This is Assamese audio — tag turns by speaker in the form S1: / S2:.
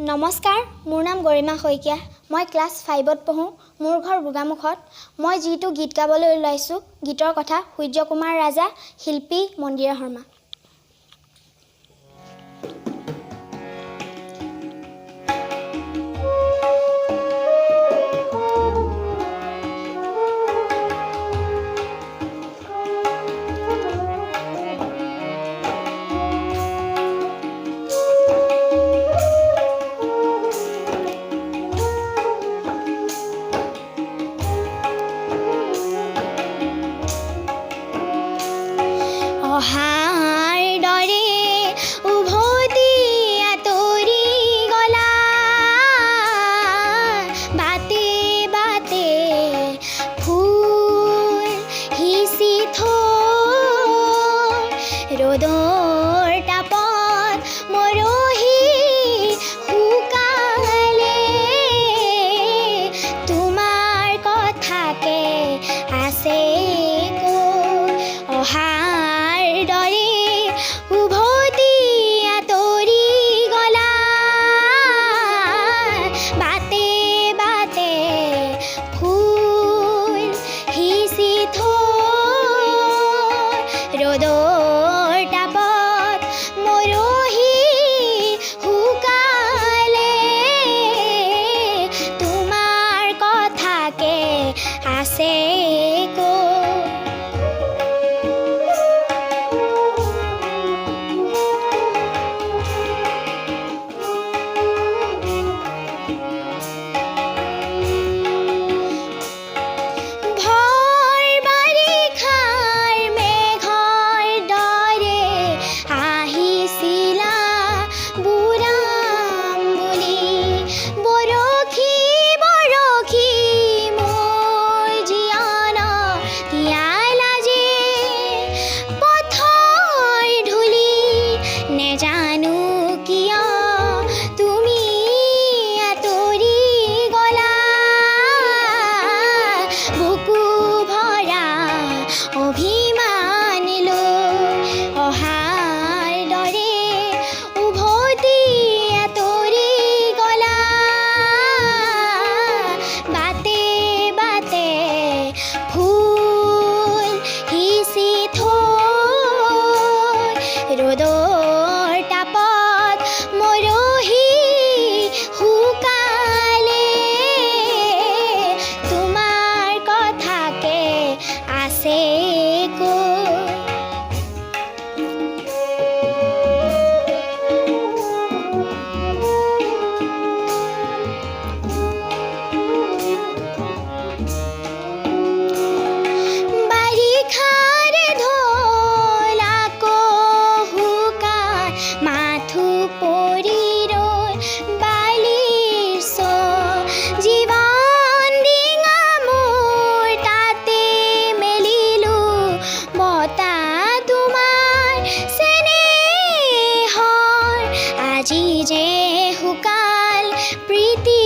S1: নমস্কাৰ, মোৰ নাম গৰিমা শইকীয়া। মই ক্লাছ 5ত পঢ়োঁ। মোৰ ঘৰ গোগামুখত। মই যিটো গীত গাবলৈ ওলাইছোঁ, গীতৰ কথা সূৰ্যকুমাৰ ৰাজা, শিল্পী মন্দিৰা শৰ্মা। অহাৰ দৰে উভতি আঁতৰি গলা, বাটে বাটে ফুল সিঁচি থৈ, ৰ'দৰ তাপত মৰহি শুকালে, তোমাৰ কথাকে আছে কৈ। অহাৰ দৰে উভতি আঁতৰি গলা, বাটে বাটে ফুল সিঁচি থৈ, ৰ'দৰ তাপত মৰহি শুকালে, তোমাৰ কথাকে আছে কৈ। জানো কিয় তুমি আঁতৰি গলা, বুকু ভৰা অভিমান লৈ। অহাৰ দৰে উভতি আঁতৰি গলা, বাটে বাটে ফুল সিঁচি থৈ, ৰ'দৰ তাপত মৰহি শুকালে, তোমাৰ কথাকে আছে কৈ। বাৰিষাৰ ঢৌল আকৌ শুকাই, মাথো পৰি ৰৈ বালিৰ চৰ, জীৱন ডিঙা মোৰ তাতে মেলিলোঁ, বতাহ তোমাৰ চেনেহৰ, আজি যে শুকাল প্ৰীতি